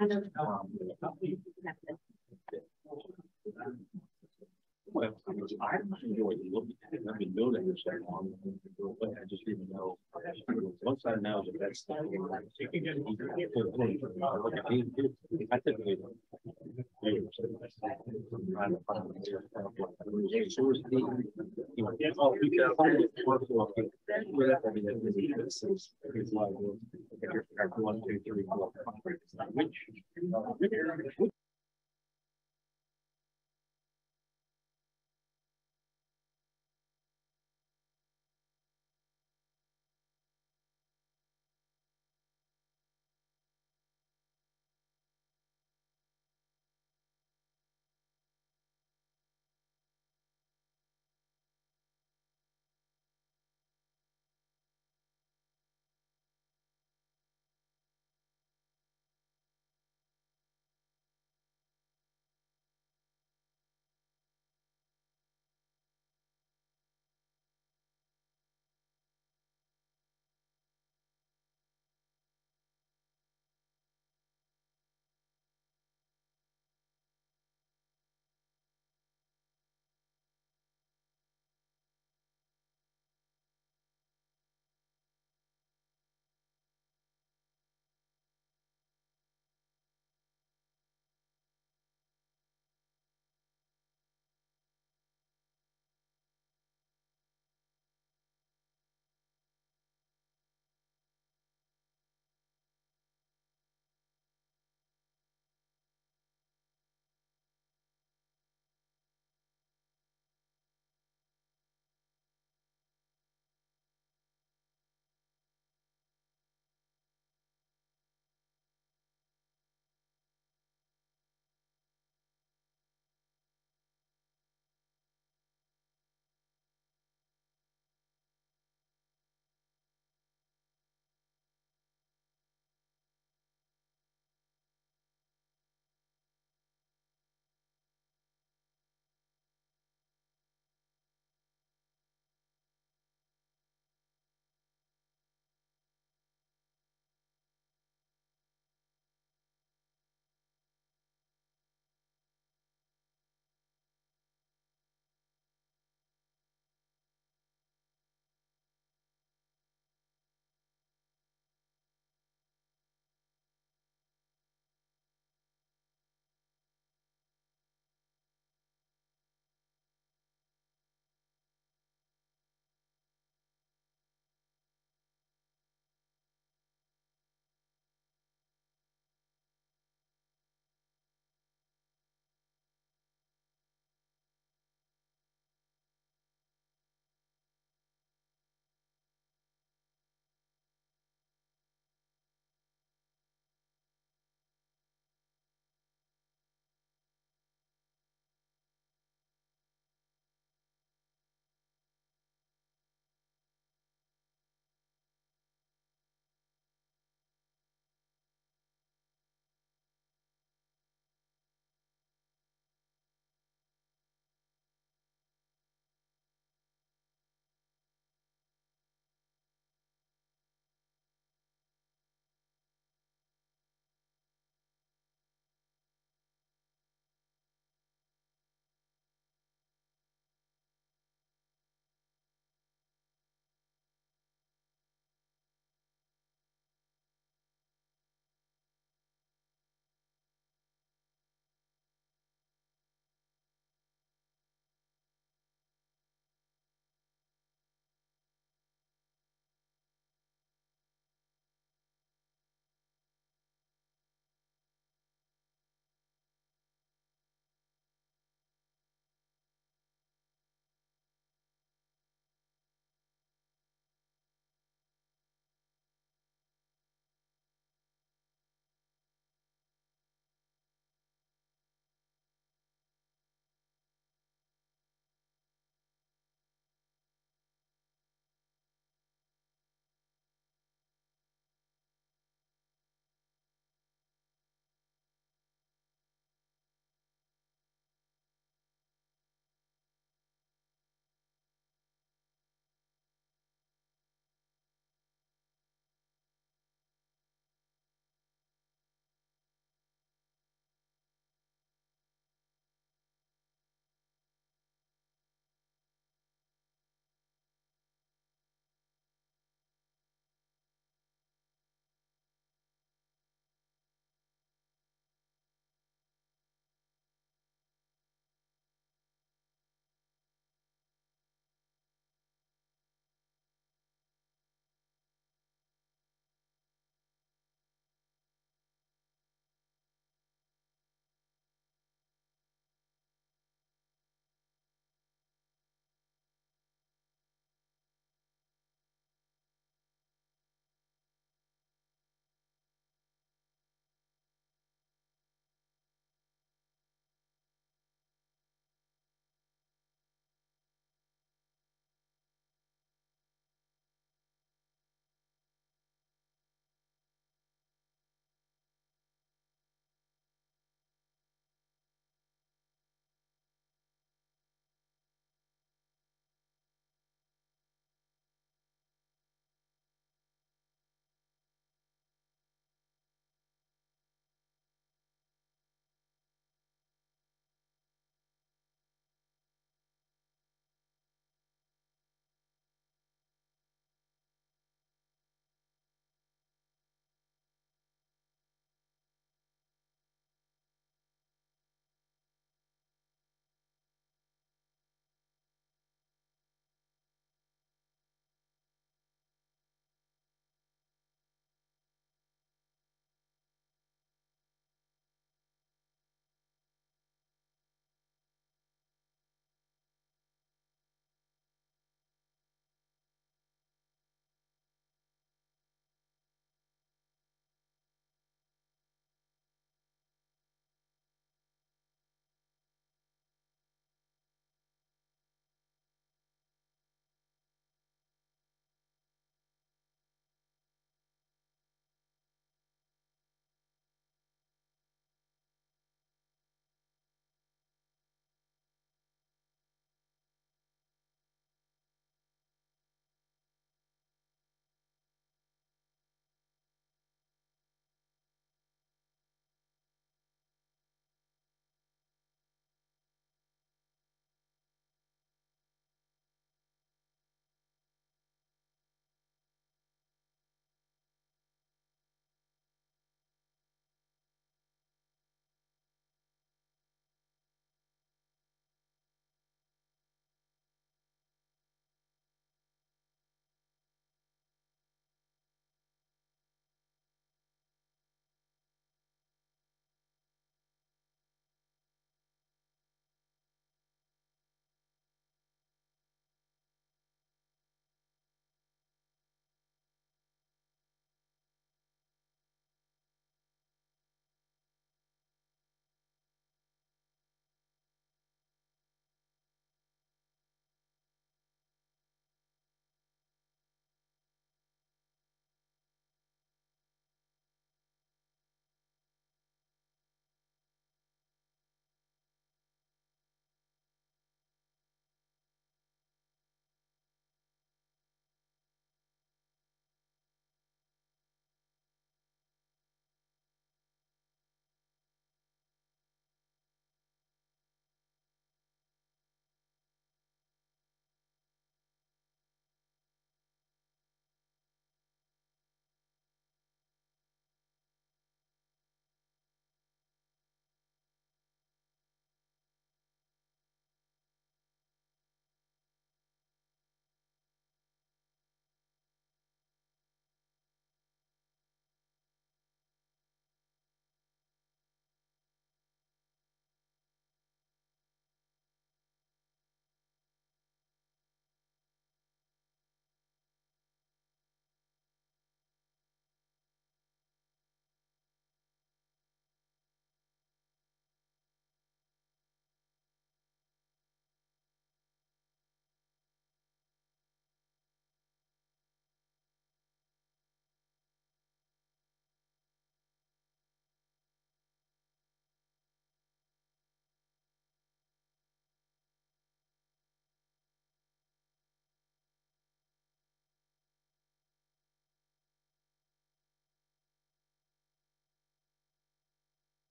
Well, I enjoy looking at it. I've been building this so long. But I just didn't know. Once I know that that's the I typically trying to find the source. Oh, we can find it. Whatever. I mean, it's like 1, 2, 3, 4, 5. Which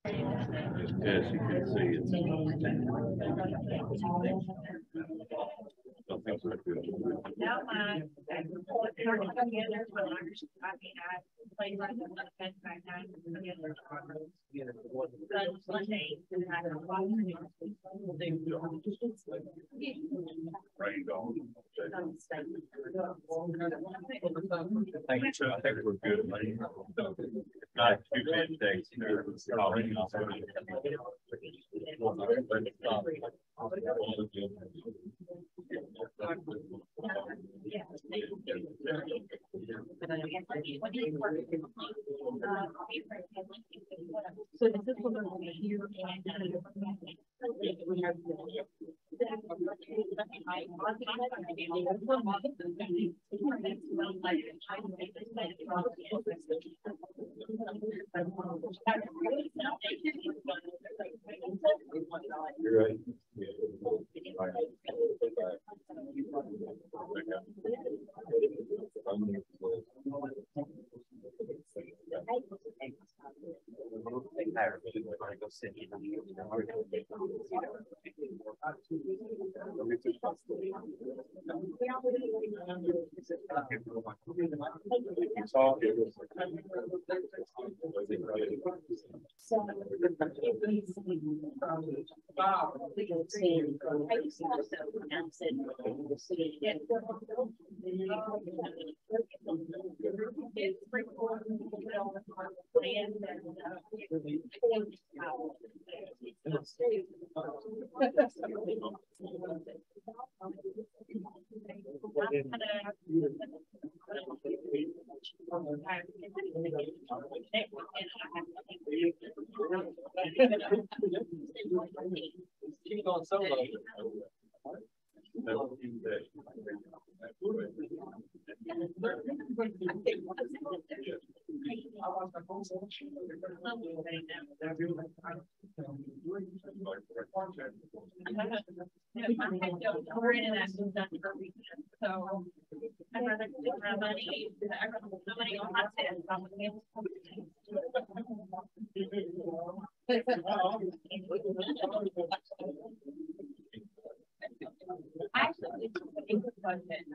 As you can see, it's Now my together, but I mean, I played like the one back nine together. Sunday, and I Thank you, Chuck. I think we're good. Not too many days. So this is what we're here You're right. She's on solo. We're international for weekend, so I'd rather take my money on my set. Actually, it's a budget.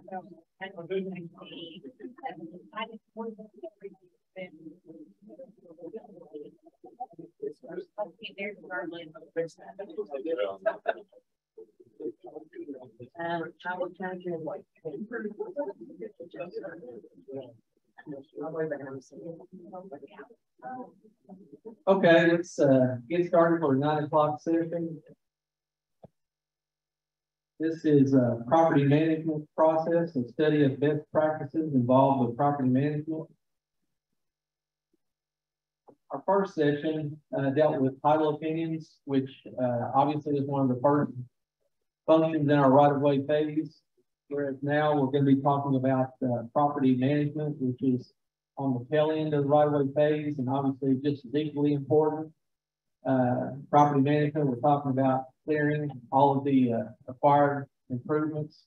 I will charge you like okay, let's get started for a 9 o'clock session. This is a property management process, a study of best practices involved with property management. Our first session dealt with title opinions, which obviously is one of the first functions in our right-of-way phase. Whereas now we're going to be talking about property management, which is on the tail end of the right-of-way phase, and obviously just as equally important. Property management, we're talking about clearing all of the acquired improvements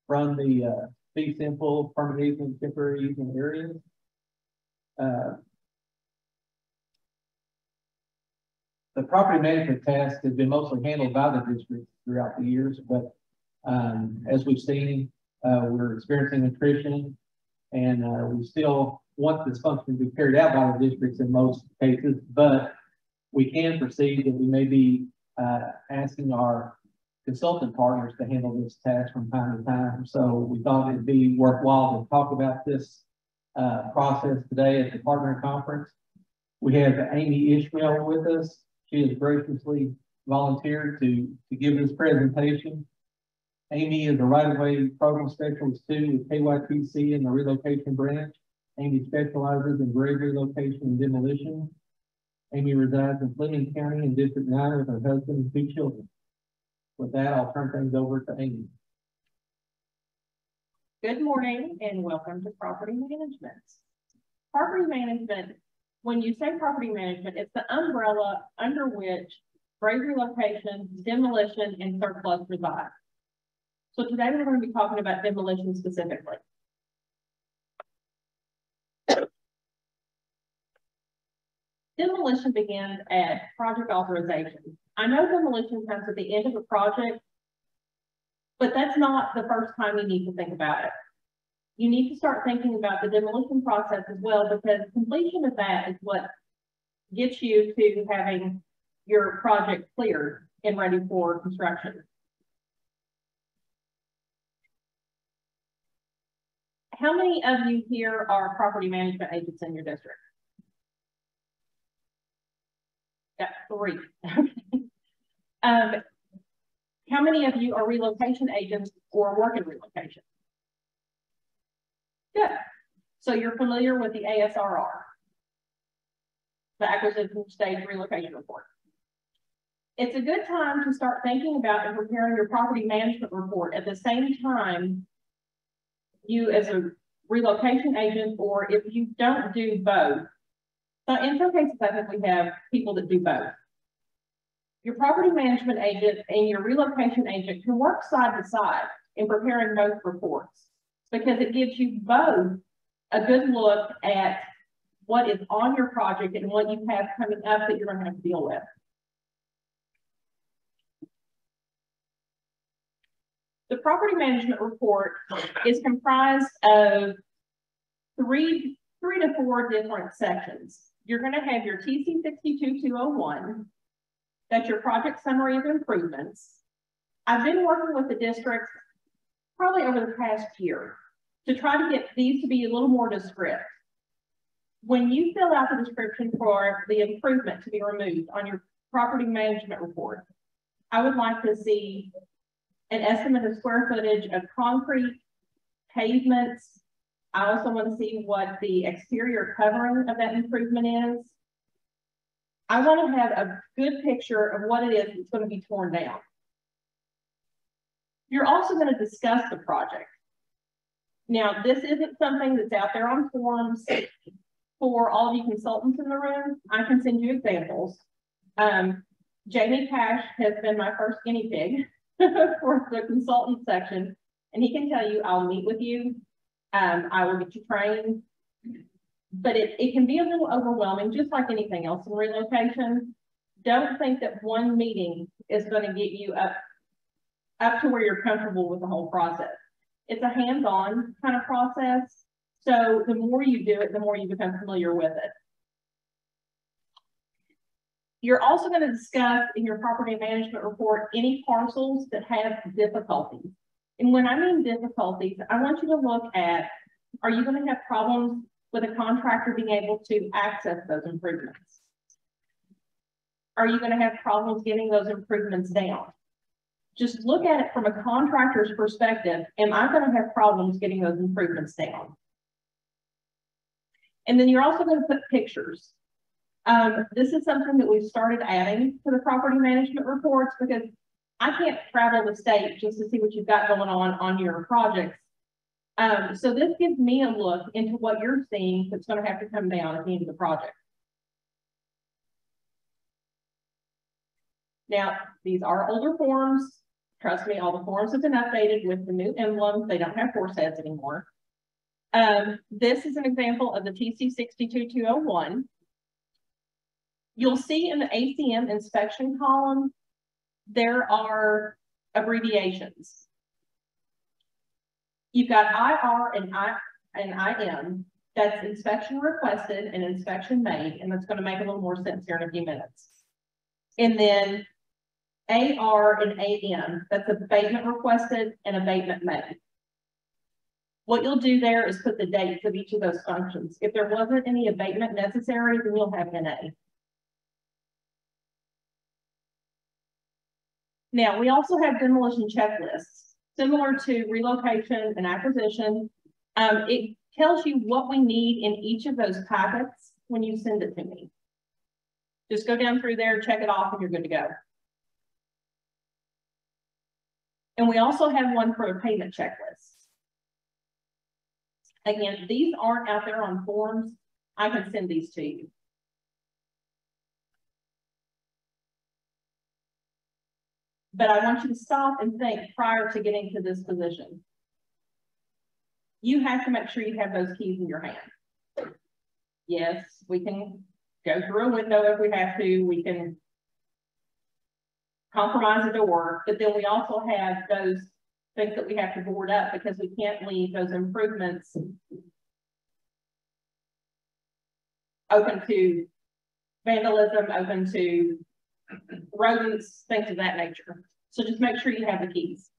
from the fee simple, permanent easement, temporary easement areas. The property management task has been mostly handled by the district throughout the years, but as we've seen, we're experiencing attrition, and we still want this function to be carried out by the districts in most cases, but we can foresee that we may be asking our consultant partners to handle this task from time to time. So we thought it'd be worthwhile to talk about this process today at the partner conference. We have Amy Ishmael with us. She has graciously volunteered to give this presentation. Amy is a right-of-way program specialist too with KYTC in the relocation branch. Amy specializes in grade relocation and demolition. Amy resides in Fleming County in District 9 with her husband and 2 children. With that, I'll turn things over to Amy. Good morning and welcome to property management. Property management, when you say property management, it's the umbrella under which grade relocation, demolition, and surplus reside. So today we're going to be talking about demolition specifically. Demolition begins at project authorization. I know demolition comes at the end of a project, but that's not the first time you need to think about it. You need to start thinking about the demolition process as well, because completion of that is what gets you to having your project cleared and ready for construction. How many of you here are property management agents in your district? Got 3. How many of you are relocation agents or work in relocation? Good. So you're familiar with the ASRR, the Acquisition Stage Relocation Report. It's a good time to start thinking about and preparing your property management report at the same time you as a relocation agent, or if you don't do both. So in some cases, I think we have people that do both. Your property management agent and your relocation agent can work side to side in preparing both reports, because it gives you both a good look at what is on your project and what you have coming up that you're going to have to deal with. The property management report is comprised of three to four different sections. You're going to have your TC 62201. That's your project summary of improvements. I've been working with the district probably over the past year to try to get these to be a little more descriptive. When you fill out the description for the improvement to be removed on your property management report, I would like to see an estimate of square footage of concrete, pavements. I also want to see what the exterior covering of that improvement is. I want to have a good picture of what it is that's going to be torn down. You're also going to discuss the project. Now, this isn't something that's out there on forums for all of you consultants in the room. I can send you examples. Jamie Cash has been my first guinea pig for the consultant section, and he can tell you, I'll meet with you. I will get you trained, but it can be a little overwhelming, just like anything else in relocation. Don't think that one meeting is going to get you up to where you're comfortable with the whole process. It's a hands-on kind of process. So the more you do it, the more you become familiar with it. You're also going to discuss in your property management report any parcels that have difficulties. And when I mean difficulties, I want you to look at, are you going to have problems with a contractor being able to access those improvements? Are you going to have problems getting those improvements down? Just look at it from a contractor's perspective. Am I going to have problems getting those improvements down? And then you're also going to put pictures. This is something that we've started adding to the property management reports, because I can't travel the state just to see what you've got going on your projects. So this gives me a look into what you're seeing that's going to have to come down at the end of the project. Now, these are older forms. Trust me, all the forms have been updated with the new emblems. They don't have force heads anymore. This is an example of the TC 62201. You'll see in the ACM inspection column, there are abbreviations. You've got IR and IM. That's inspection requested and inspection made, and that's going to make a little more sense here in a few minutes. And then AR and AM, that's abatement requested and abatement made. What you'll do there is put the dates of each of those functions. If there wasn't any abatement necessary, then you'll have an A. Now, we also have demolition checklists, similar to relocation and acquisition. It tells you what we need in each of those packets when you send it to me. Just go down through there, check it off, and you're good to go. And we also have one for a payment checklist. Again, these aren't out there on forums. I can send these to you. But I want you to stop and think prior to getting to this position. You have to make sure you have those keys in your hand. Yes, we can go through a window if we have to, we can compromise a door, but then we also have those things that we have to board up because we can't leave those improvements open to vandalism, open to rodents, things of that nature. So just make sure you have the keys.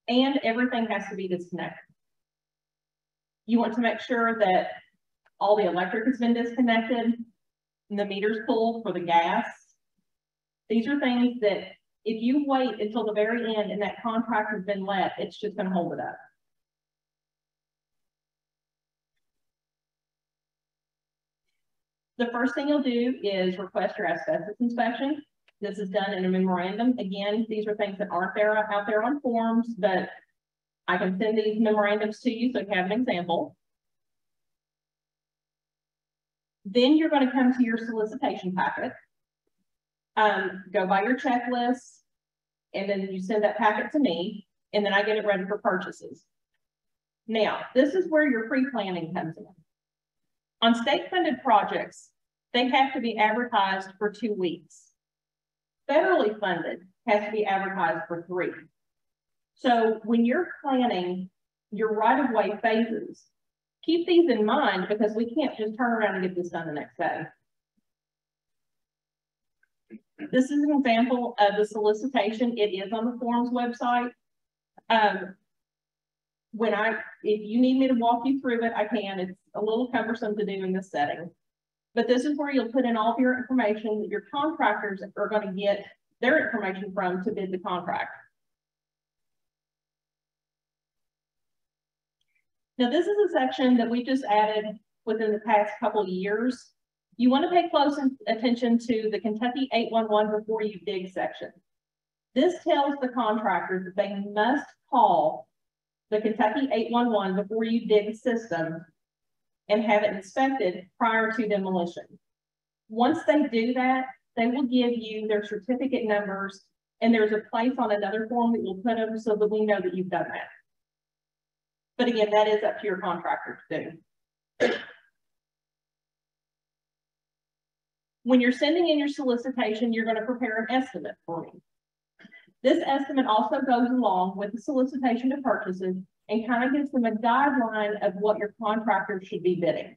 And everything has to be disconnected. You want to make sure that all the electric has been disconnected and the meters pulled for the gas. These are things that if you wait until the very end and that contract has been let, it's just going to hold it up. The first thing you'll do is request your asbestos inspection. This is done in a memorandum. Again, these are things that aren't out there on forms, but I can send these memorandums to you so you have an example. Then you're going to come to your solicitation packet, go by your checklist, and then you send that packet to me, and then I get it ready for purchases. Now, this is where your pre-planning comes in. On state-funded projects, they have to be advertised for 2 weeks. Federally funded has to be advertised for 3. So when you're planning your right-of-way phases, keep these in mind because we can't just turn around and get this done the next day. This is an example of the solicitation. It is on the forms website. If you need me to walk you through it, I can. It's a little cumbersome to do in this setting. But this is where you'll put in all of your information that your contractors are going to get their information from to bid the contract. Now, this is a section that we just added within the past couple of years. You want to pay close attention to the Kentucky 811 before you dig section. This tells the contractors that they must call the Kentucky 811 before you dig the system and have it inspected prior to demolition. Once they do that, they will give you their certificate numbers, and there's a place on another form that you'll put them so that we know that you've done that. But again, that is up to your contractor to do. When you're sending in your solicitation, you're going to prepare an estimate for me. This estimate also goes along with the solicitation to purchases and kind of gives them a guideline of what your contractor should be bidding.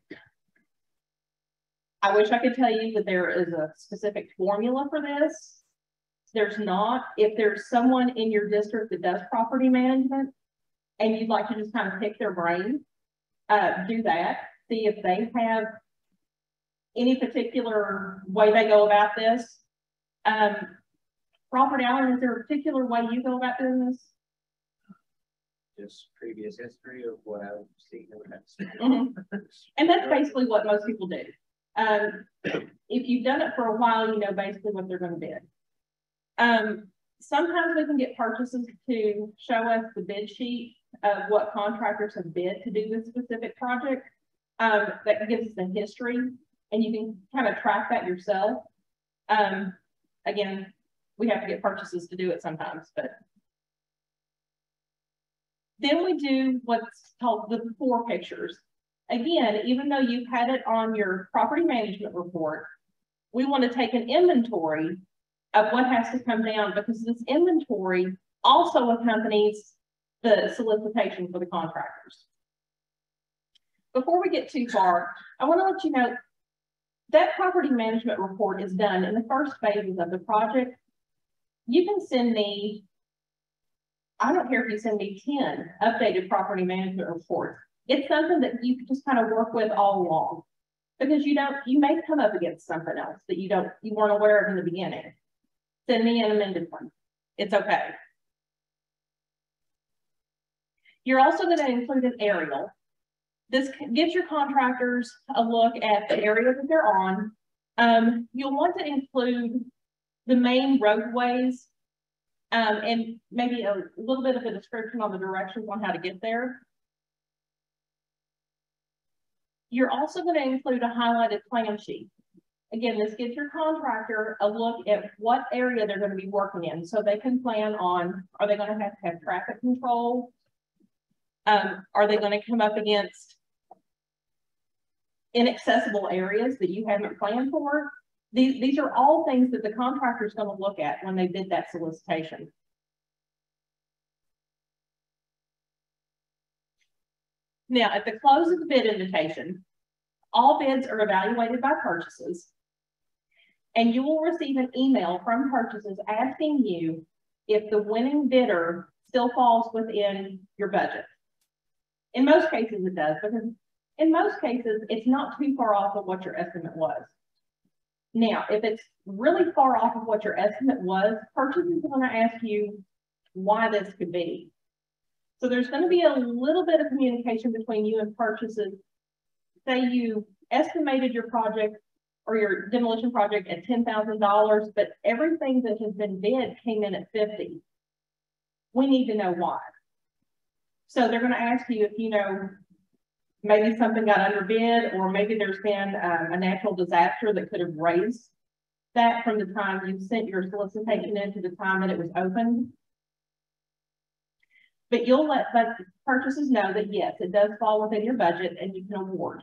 I wish I could tell you that there is a specific formula for this. There's not. If there's someone in your district that does property management and you'd like to just kind of pick their brain, do that. See if they have any particular way they go about this. Robert Allen, is there a particular way you go about doing this? Just previous history of what I've seen in the past. Mm-hmm. And that's basically what most people do. If you've done it for a while, you know basically what they're going to bid. Sometimes we can get purchases to show us the bid sheet of what contractors have bid to do this specific project. That gives us a history, and you can kind of track that yourself. Again, we have to get purchases to do it sometimes, but then we do what's called the before pictures. Again, even though you've had it on your property management report, we want to take an inventory of what has to come down because this inventory also accompanies the solicitation for the contractors. Before we get too far, I want to let you know that property management report is done in the first phases of the project. You can send me, I don't care if you send me 10 updated property management reports. It's something that you can just kind of work with all along because you may come up against something else that you weren't aware of in the beginning. Send me an amended one. It's okay. You're also going to include an aerial. This gives your contractors a look at the area that they're on. You'll want to include the main roadways and maybe a little bit of a description on the directions on how to get there. You're also going to include a highlighted plan sheet. Again, this gives your contractor a look at what area they're going to be working in so they can plan on, are they going to have traffic control? Are they going to come up against inaccessible areas that you haven't planned for. These are all things that the contractor is going to look at when they bid that solicitation. Now, at the close of the bid invitation, all bids are evaluated by purchases, and you will receive an email from purchases asking you if the winning bidder still falls within your budget. In most cases, it does, because in most cases, it's not too far off of what your estimate was. Now, if it's really far off of what your estimate was, purchases are going to ask you why this could be. So there's going to be a little bit of communication between you and purchases. Say you estimated your project or your demolition project at $10,000, but everything that has been bid came in at $50,000. We need to know why. So they're going to ask you if you know, maybe something got underbid, or maybe there's been a natural disaster that could have raised that from the time you sent your solicitation in to the time that it was opened. But you'll let the purchases know that yes, it does fall within your budget and you can award.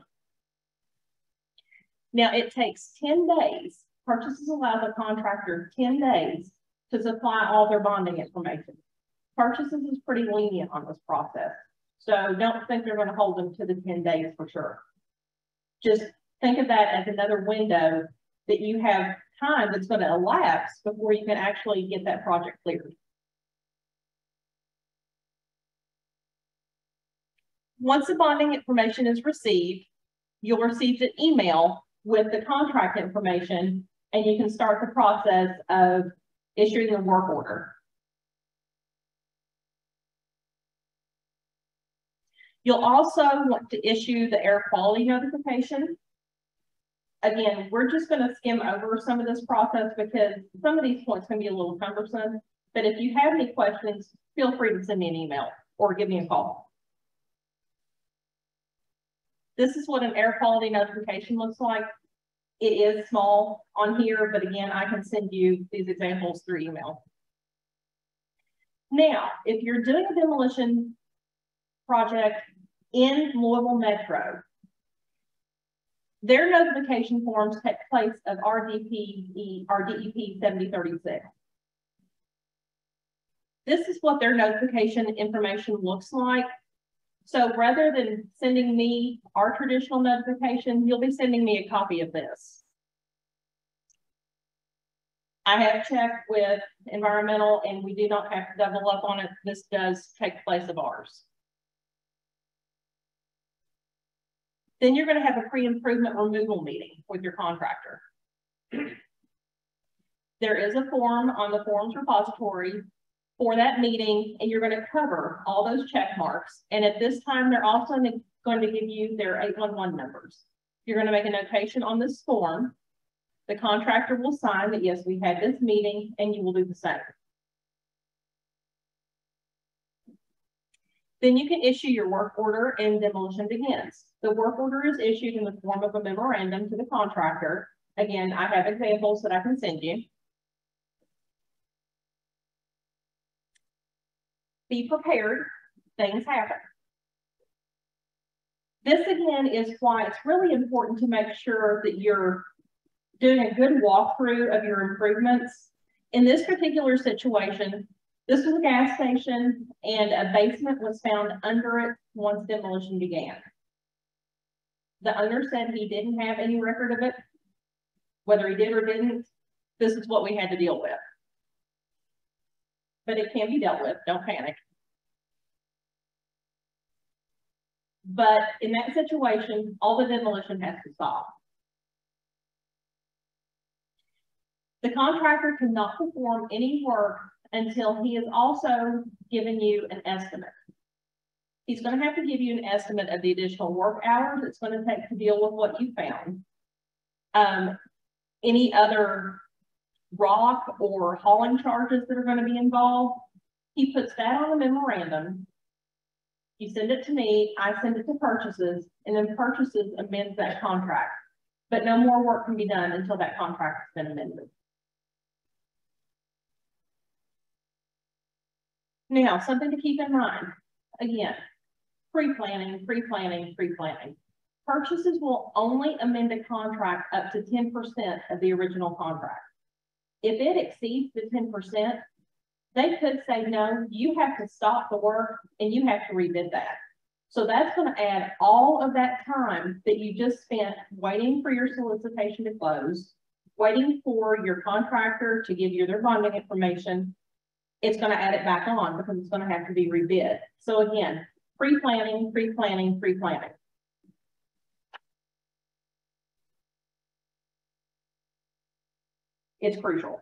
Now it takes 10 days. Purchases allow the contractor 10 days to supply all their bonding information. Purchases is pretty lenient on this process. So don't think they're going to hold them to the 10 days for sure. Just think of that as another window that you have time that's going to elapse before you can actually get that project cleared. Once the bonding information is received, you'll receive an email with the contract information, and you can start the process of issuing the work order. You'll also want to issue the air quality notification. Again, we're just going to skim over some of this process because some of these points can be a little cumbersome, but if you have any questions, feel free to send me an email or give me a call. This is what an air quality notification looks like. It is small on here, but again, I can send you these examples through email. Now, if you're doing a demolition project in Louisville Metro, their notification forms take place of RDP 7036. This is what their notification information looks like. So rather than sending me our traditional notification, you'll be sending me a copy of this. I have checked with environmental and we do not have to double up on it. This does take place of ours. Then you're going to have a pre-improvement removal meeting with your contractor. There is a form on the forms repository for that meeting, and you're going to cover all those check marks. And at this time, they're also going to give you their 811 numbers. You're going to make a notation on this form. The contractor will sign that, yes, we had this meeting, and you will do the same. Then you can issue your work order and demolition begins. The work order is issued in the form of a memorandum to the contractor. Again, I have examples that I can send you. Be prepared, things happen. This again is why it's really important to make sure that you're doing a good walkthrough of your improvements. In this particular situation, this was a gas station and a basement was found under it once demolition began. The owner said he didn't have any record of it. Whether he did or didn't, this is what we had to deal with. But it can be dealt with, don't panic. But in that situation, all the demolition has to stop. The contractor cannot perform any work until he has also given you an estimate. He's going to have to give you an estimate of the additional work hours it's going to take to deal with what you found. Any other rock or hauling charges that are going to be involved. He puts that on a memorandum. You send it to me, I send it to purchases, and then purchases amends that contract. But no more work can be done until that contract has been amended. Now, something to keep in mind, again, pre-planning, pre-planning, pre-planning. Purchases will only amend a contract up to 10% of the original contract. If it exceeds the 10%, they could say, no, you have to stop the work and you have to rebid that. So that's going to add all of that time that you just spent waiting for your solicitation to close, waiting for your contractor to give you their bonding information. It's going to add it back on because it's going to have to be rebid. So again, pre-planning, pre-planning, pre-planning. It's crucial.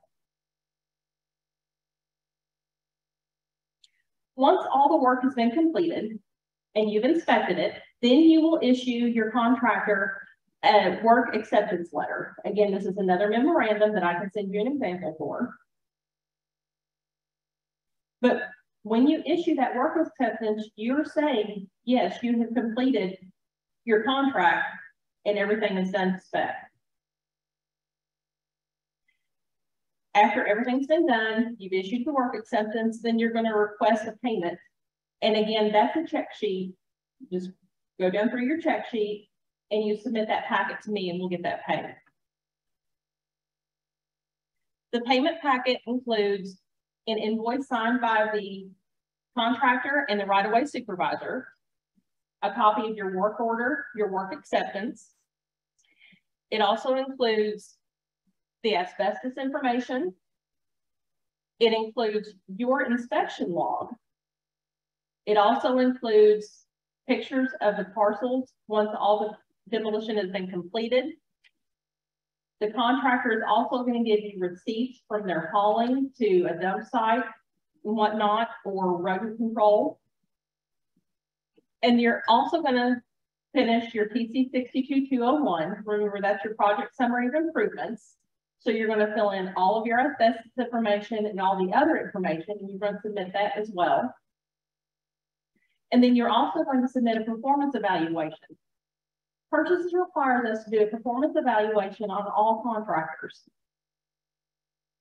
Once all the work has been completed and you've inspected it, then you will issue your contractor a work acceptance letter. Again, this is another memorandum that I can send you an example for. But when you issue that work acceptance, you're saying, yes, you have completed your contract and everything is done to spec. After everything's been done, you've issued the work acceptance, then you're going to request a payment. And again, that's a check sheet. Just go down through your check sheet and you submit that packet to me and we'll get that payment. The payment packet includes an invoice signed by the contractor and the right-of-way supervisor, a copy of your work order, your work acceptance. It also includes the asbestos information. It includes your inspection log. It also includes pictures of the parcels once all the demolition has been completed. The contractor is also going to give you receipts from their hauling to a dump site and whatnot, or road control. And you're also going to finish your PC 62201. Remember, that's your project summary of improvements. So you're going to fill in all of your asbestos information and all the other information, and you're going to submit that as well. And then you're also going to submit a performance evaluation. Purchases requires us to do a performance evaluation on all contractors.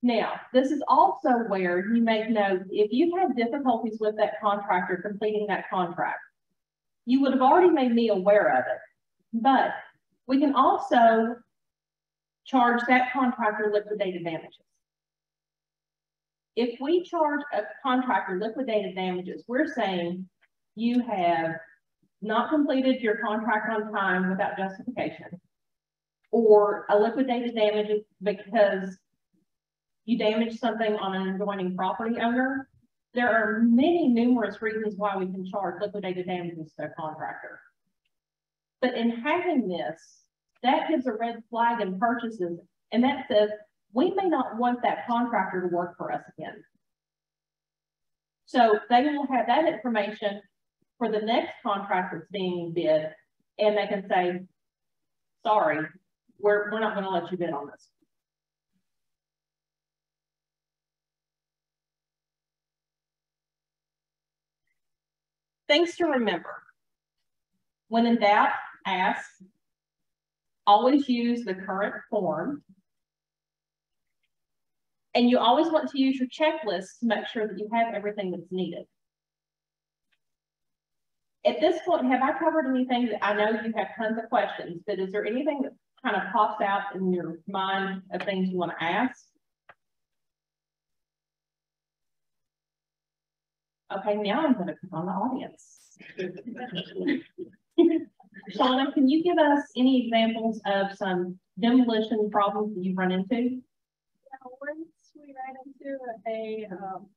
Now, this is also where you make note, if you've had difficulties with that contractor completing that contract, you would have already made me aware of it. But we can also charge that contractor liquidated damages. If we charge a contractor liquidated damages, we're saying you have not completed your contract on time without justification, or a liquidated damages because you damaged something on an adjoining property owner. There are numerous reasons why we can charge liquidated damages to a contractor. But in having this, that gives a red flag in purchases, and that says we may not want that contractor to work for us again. So they will have that information for the next contract that's being bid, and they can say, sorry, we're not going to let you bid on this. Things to remember. When in doubt, ask. Always use the current form. And you always want to use your checklist to make sure that you have everything that's needed. At this point, have I covered anything that I know you have tons of questions, but is there anything that kind of pops out in your mind of things you want to ask? Okay, now I'm going to come on the audience. Shauna, can you give us any examples of some demolition problems that you've run into? Yeah, once we ran into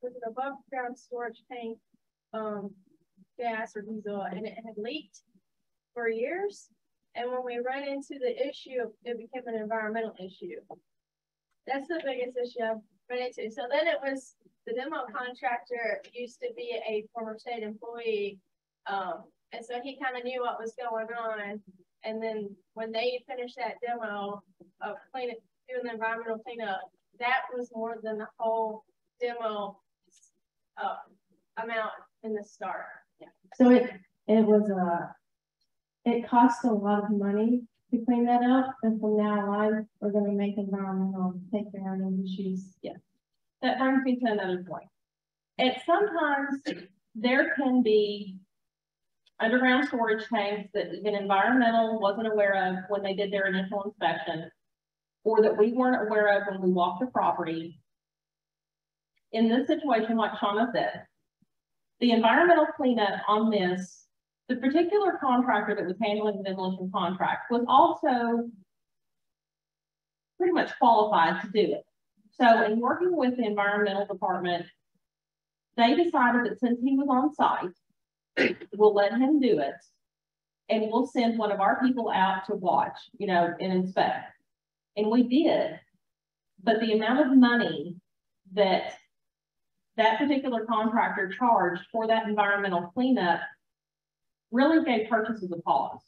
was an above ground storage tank, gas or diesel, and it had leaked for years. And when we ran into the issue, it became an environmental issue. That's the biggest issue I've run into. So then it was the demo contractor used to be a former state employee. And so he kind of knew what was going on. And then when they finished that demo of doing the environmental cleanup, that was more than the whole demo amount in the start. Yeah. So it costs a lot of money to clean that up, and from now on, we're going to make environmental take care of those issues. Yeah. That brings me to another point. And sometimes there can be underground storage tanks that even environmental wasn't aware of when they did their initial inspection, or that we weren't aware of when we walked the property. In this situation, like Shauna said, the environmental cleanup on this, the particular contractor that was handling the demolition contract was also pretty much qualified to do it. So in working with the environmental department, they decided that since he was on site, we'll let him do it. And we'll send one of our people out to watch, you know, and inspect. And we did. But the amount of money that that particular contractor charged for that environmental cleanup really gave purchasers a pause.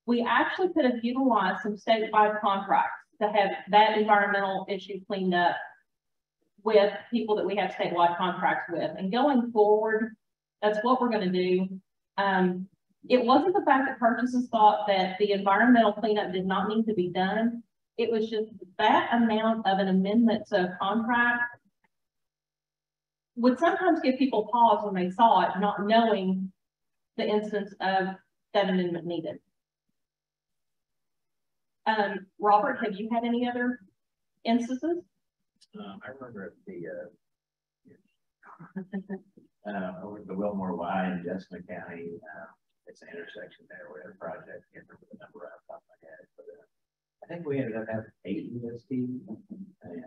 We actually could have utilized some statewide contracts to have that environmental issue cleaned up with people that we have statewide contracts with. And going forward, that's what we're going to do. It wasn't the fact that purchasers thought that the environmental cleanup did not need to be done. It was just that amount of an amendment to a contract would sometimes give people pause when they saw it, not knowing the instance of that amendment needed. Robert, have you had any other instances? I remember at the over the Wilmore Y in Jessamine County, it's an intersection there. We had a project. I can't remember the number off the top of my head, but I think we ended up having 8 USD, and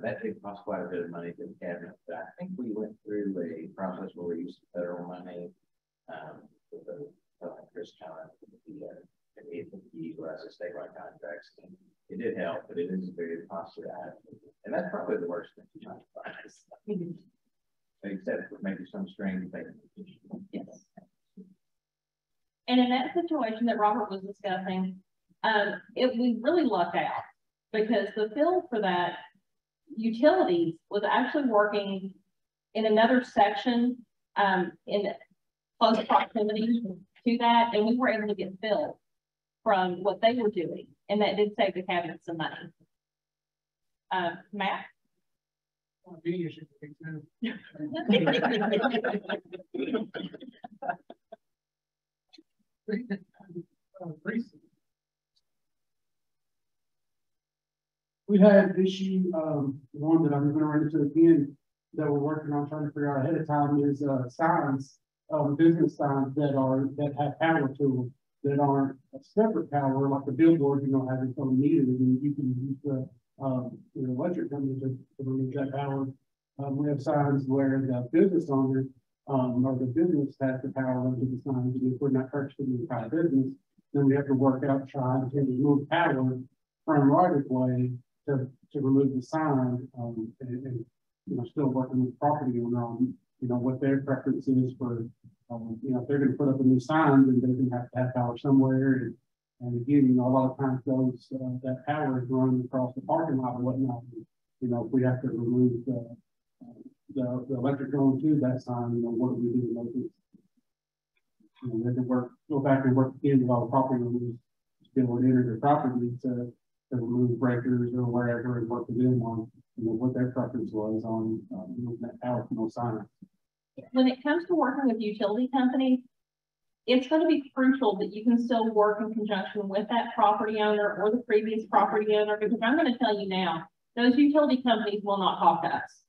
that did cost quite a bit of money to the cabinet. But I think we went through a process where we used federal money with the Chris John, he was a statewide contracts. And it did help, but it is a very costly item, and that's probably the worst thing you might find. Except for maybe some strange thing. Yes. And in that situation that Robert was discussing, we really lucked out because the field for that utilities was actually working in another section in close proximity to that, and we were able to get filled from what they were doing, and that did save the cabinet some money. Matt? We had an issue, one that I'm going to run into again that we're working on trying to figure out ahead of time is signs, business signs that have power to them that aren't a separate power, like the billboard, you know, have its own meter, and you can use the electric company to remove that power. We have signs where the business owner or the business has the power under the signs, and if we're not purchasing the entire business, then we have to work out trying to remove power from right of way to remove the sign, and you know, still working with property owner on, you know, what their preference is for, you know, if they're going to put up a new sign, then they're going to have power somewhere. And again, you know, a lot of times those that power is running across the parking lot or whatnot. You know, if we have to remove the electric going to that sign, you know, what do we do about this? You know, we have to go back and work again with all the property owners to be able to enter their property to remove breakers or wherever, and work with them on, you know, what their preference was on moving that power from those signs. When it comes to working with utility companies, it's going to be crucial that you can still work in conjunction with that property owner or the previous property owner, because I'm going to tell you now, those utility companies will not talk to us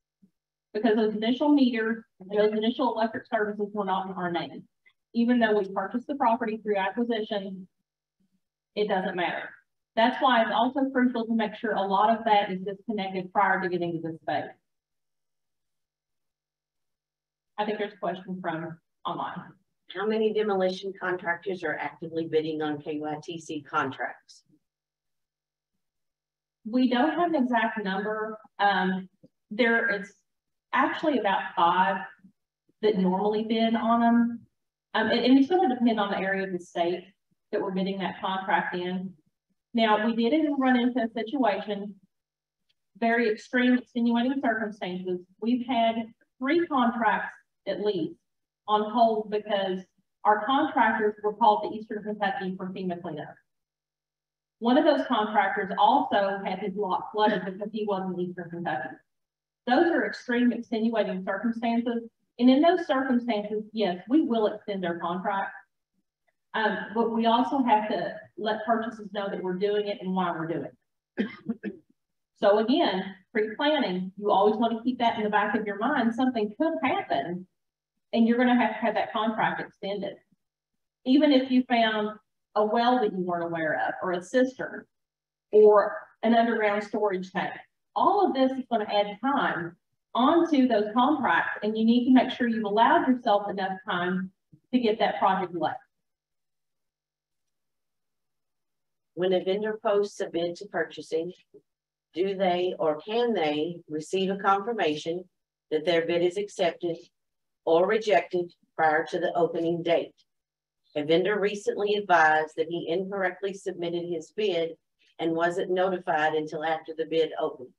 because those initial meters and those initial electric services were not in our name. Even though we purchased the property through acquisition, it doesn't matter. That's why it's also crucial to make sure a lot of that is disconnected prior to getting to this space. I think there's a question from online. How many demolition contractors are actively bidding on KYTC contracts? We don't have an exact number. There is actually about 5 that normally bid on them. And it's going to depend on the area of the state that we're bidding that contract in. Now, we did run into a situation, very extreme extenuating circumstances. We've had 3 contracts at least on hold because our contractors were called to Eastern Kentucky for FEMA cleanup. One of those contractors also had his lot flooded because he wasn't in Eastern Kentucky. Those are extreme extenuating circumstances. And in those circumstances, yes, we will extend our contract. But we also have to let purchasers know that we're doing it and why we're doing it. So again, pre-planning, you always want to keep that in the back of your mind. Something could happen and you're going to have that contract extended. Even if you found a well that you weren't aware of, or a cistern, or an underground storage tank, all of this is going to add time onto those contracts, and you need to make sure you've allowed yourself enough time to get that project let. When a vendor posts a bid to purchasing, do they or can they receive a confirmation that their bid is accepted or rejected prior to the opening date? A vendor recently advised that he incorrectly submitted his bid and wasn't notified until after the bid opened.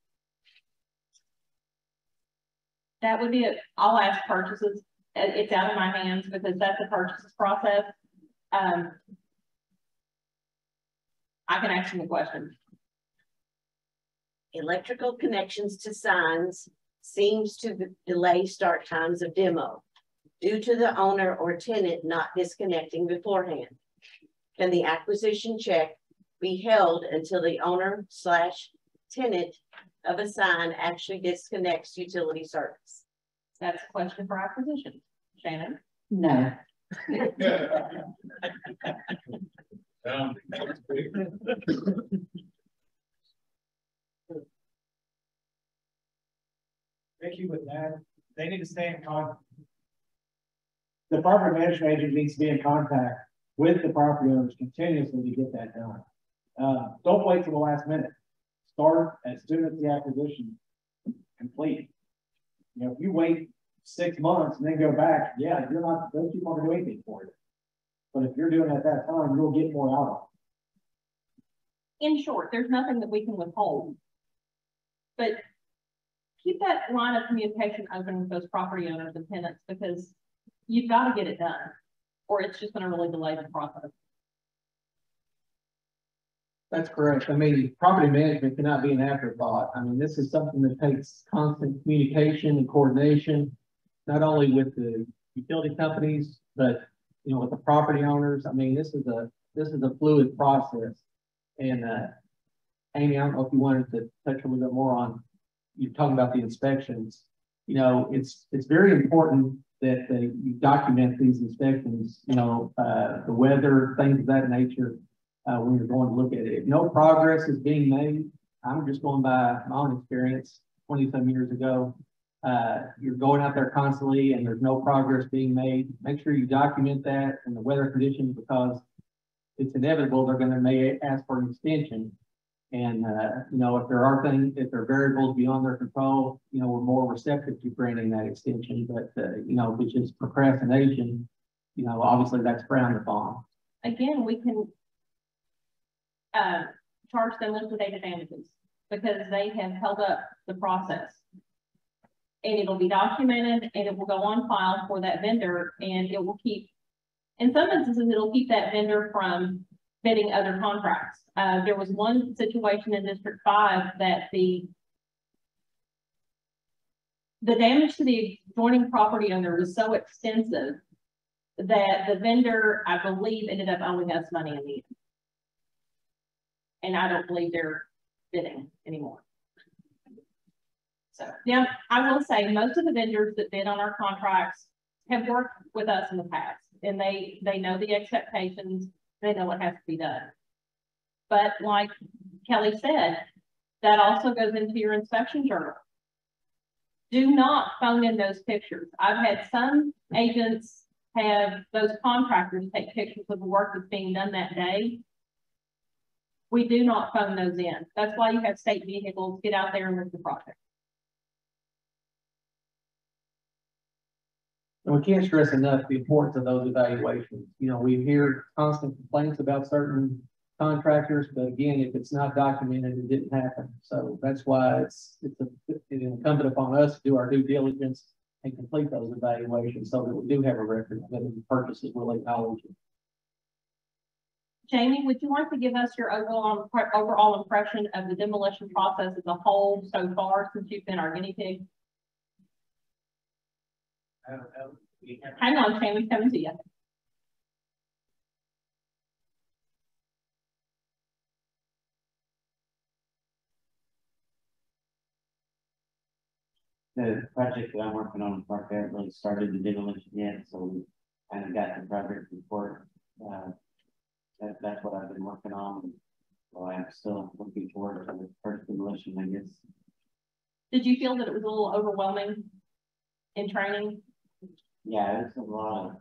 That would be it. I'll ask purchases. It's out of my hands because that's a purchases process. I can ask him a question. Electrical connections to signs seems to delay start times of demo due to the owner or tenant not disconnecting beforehand. Can the acquisition check be held until the owner/tenant of a sign actually disconnects utility service? That's a question for acquisition. Shannon? No. Ricky, with that, they need to stay in contact. The property management agent needs to be in contact with the property owners continuously to get that done. Don't wait till the last minute. Start as soon as the acquisition complete. You know, if you wait 6 months and then go back, yeah, you're not, those people aren't going to do anything for you. But if you're doing it at that time, you'll get more out of it. In short, there's nothing that we can withhold. But keep that line of communication open with those property owners and tenants, because you've got to get it done, or it's just going to really delay the process. That's correct. I mean, property management cannot be an afterthought. I mean, this is something that takes constant communication and coordination, not only with the utility companies, but, you know, with the property owners. I mean, this is a fluid process. And Amy, I don't know if you wanted to touch a little bit more on, you're talking about the inspections. You know, it's very important that you document these inspections, you know, the weather, things of that nature, when you're going to look at it. If no progress is being made, I'm just going by my own experience 20-some years ago. You're going out there constantly and there's no progress being made. Make sure you document that and the weather conditions, because it's inevitable they're going to may ask for an extension. And, you know, if there are things, if there are variables beyond their control, you know, we're more receptive to granting that extension. But, you know, which is procrastination, you know, obviously that's frowned upon. Again, we can charge them liquidated damages because they have held up the process. And it'll be documented and it will go on file for that vendor, and it will keep, in some instances, it'll keep that vendor from bidding other contracts. There was one situation in District 5 that the damage to the adjoining property owner was so extensive that the vendor, I believe, ended up owing us money in the end. And I don't believe they're bidding anymore. So now I will say most of the vendors that bid on our contracts have worked with us in the past, and they know the expectations, they know what has to be done. But like Kelly said, that also goes into your inspection journal. Do not phone in those pictures. I've had some agents have those contractors take pictures of the work that's being done that day. We do not phone those in. That's why you have state vehicles get out there and look at the project. And we can't stress enough the importance of those evaluations. You know, we hear constant complaints about certain contractors, but again, if it's not documented, it didn't happen. So that's why it's incumbent upon us to do our due diligence and complete those evaluations so that we do have a record that the purchases will acknowledge it. Jamie, would you like to give us your overall impression of the demolition process as a whole so far, since you've been our guinea pig? I don't know. Hang on, Tammy's coming to you. The project that I'm working on in Park hasn't really started the demolition yet, so we kind of got the project report. That's what I've been working on. So I'm still looking forward to the first demolition, I guess. Did you feel that it was a little overwhelming in training? Yeah, it's a lot of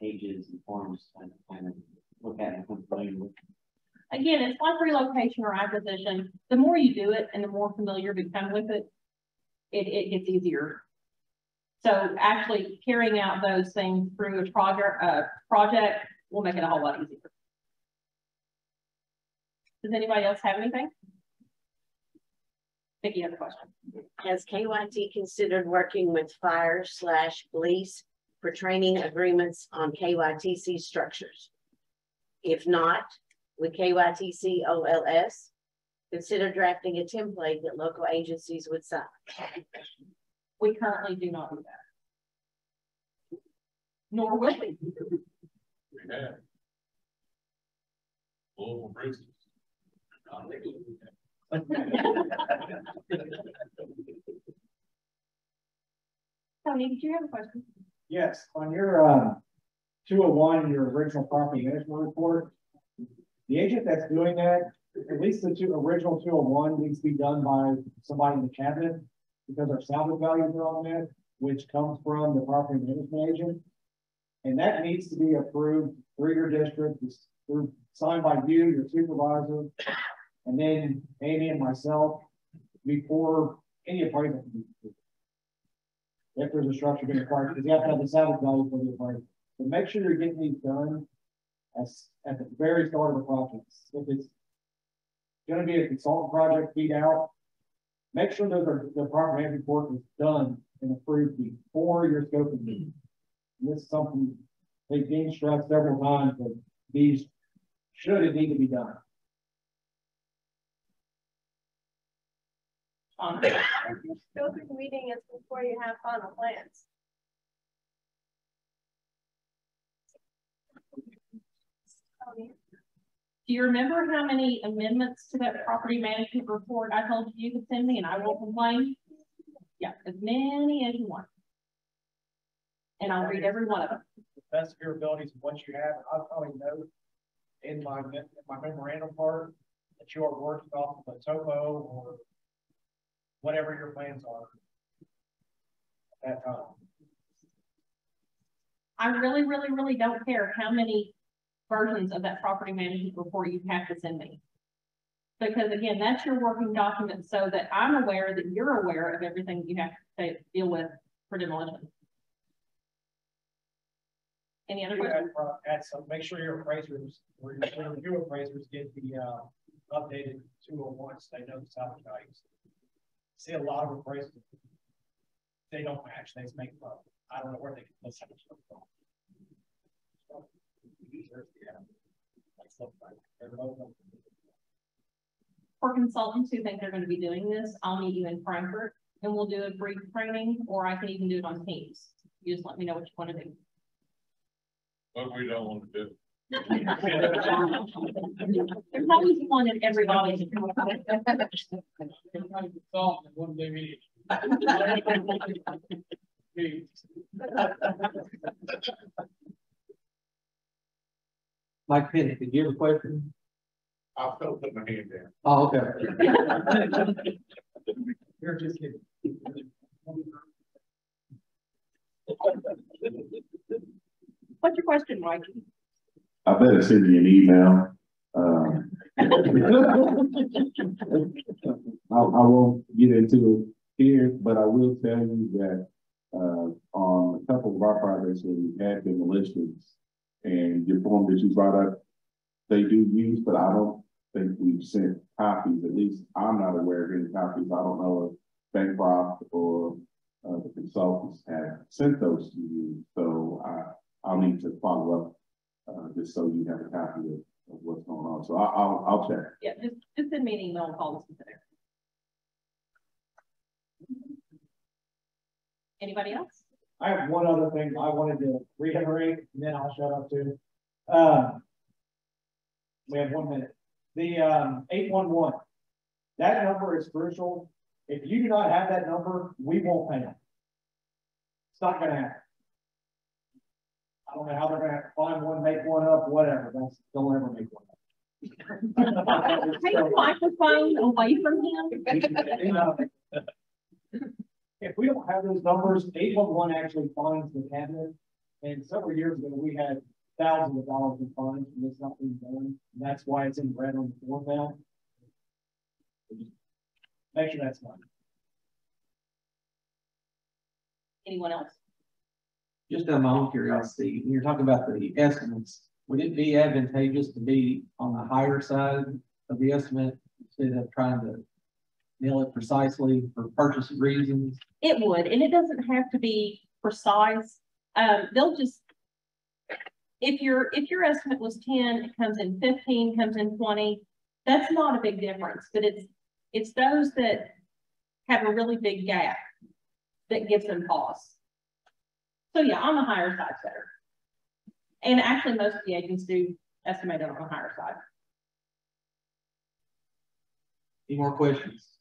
pages and forms to kind of look at and complain with. Again, it's like relocation or acquisition. The more you do it and the more familiar you become with it, it gets easier. So actually carrying out those things through a project will make it a whole lot easier. Does anybody else have anything? Vicki has a question. Has KYT considered working with fire/police for training agreements on KYTC structures? If not, would KYTC OLS consider drafting a template that local agencies would sign? We currently do not do that. Nor will we. We have. Louisville Bridges. Tony, did you have a question? Yes, on your 201, your original property management report, the agent that's doing that, at least the original 201 needs to be done by somebody in the cabinet because our salvage values are on that, which comes from the property management agent. And that needs to be approved through your district, signed by you, your supervisor, and then Amy and myself before any appraisal. If there's a structure being acquired, because you have to have the salvage value for the appraisal. So make sure you're getting these done at the very start of the project. If it's going to be a consultant project feed out, make sure that the property management report is done and approved before your scoping meeting. This is something they've been stressed several times that these should and need to be done. Your scoping meeting is before you have final plans. Do you remember how many amendments to that property management report I told you could send me and I will complain? Yeah, as many as you want. And I'll read every one of them. The best of your abilities of what you have, I'll probably note in my memorandum part that you are working off of a topo or whatever your plans are at that time. I really, really, really don't care how many versions of that property management report you have to send me. Because again, that's your working document so that I'm aware that you're aware of everything you have to deal with for demolition. Any other questions? Add some, make sure your appraisers, or your review appraisers get the updated 201 so they know the salvage values. See a lot of appraisals, they don't match, they just make them up. I don't know where they get those salvage from. For consultants who think they're going to be doing this, I'll meet you in Frankfurt and we'll do a brief training, or I can even do it on Teams. You just let me know what you want to do. What we don't want to do. There's always one in everybody. Mike Penny, did you have a question? I'll still put my hand down. Oh, okay. You're just kidding. What's your question, Mike? I better send you an email. I won't get into it here, but I will tell you that on a couple of our projects where we had demolitions and your form that you brought up, they do use, but I don't think we've sent copies. At least I'm not aware of any copies. I don't know if Bancroft or the consultants have sent those to you. So I'll need to follow up just so you have a copy of what's going on. So I'll check. Yeah, just send me an email and call us today. Anybody else? I have one other thing I wanted to reiterate, and then I'll shut up too. We have 1 minute. The 811, that number is crucial. If you do not have that number, we won't pay them. It's not gonna happen. I don't know how they're gonna find one, make one up, whatever. Don't ever make one up. Take the microphone away from him. If we don't have those numbers, 811 actually finds the cabinet. And several years ago, we had thousands of dollars in fines from this not being done. And that's why it's in red on the floor now. Make sure that's done. Anyone else? Just out of my own curiosity, when you're talking about the estimates, would it be advantageous to be on the higher side of the estimate instead of trying to nail it precisely for purchase reasons? It would, and it doesn't have to be precise. They'll just, if your estimate was 10, it comes in 15, comes in 20. That's not a big difference, but it's those that have a really big gap that gives them pause. So yeah, on the higher side better. And actually most of the agents do estimate it on the higher side. Any more questions?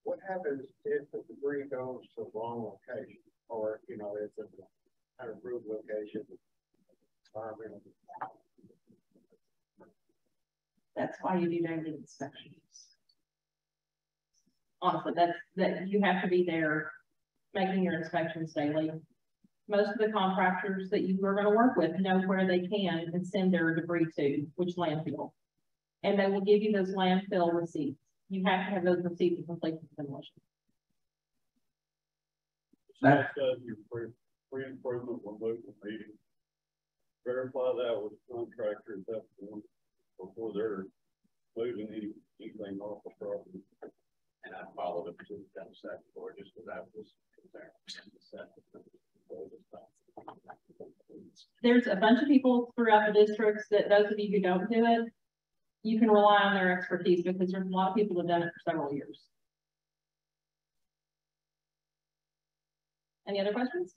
What happens if the debris goes to the wrong location, or, you know, it's an unapproved location? That's why you do daily inspections. Honestly, that you have to be there making your inspections daily. Most of the contractors that you are going to work with know where they can and send their debris to, which landfill. And they will give you those landfill receipts. You have to have those receipts to complete the demolition. That's your pre-improvement removal meeting. Verify that with the contractor at that point before they're moving anything off the property. And I followed up to the set for just because I was concerned. There's a bunch of people throughout the districts that those of you who don't do it, you can rely on their expertise because there's a lot of people that have done it for several years. Any other questions?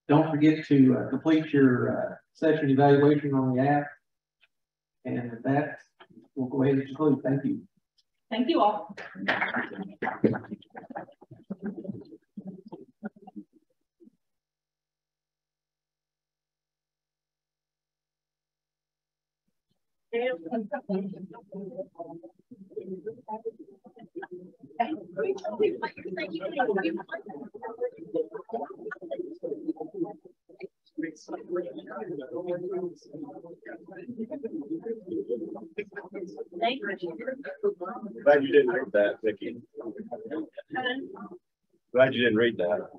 Don't forget to complete your session evaluation on the app. And with that, we'll go ahead and conclude. Thank you. Thank you all. Glad you didn't read that, Vicki. Glad you didn't read that.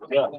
Yeah.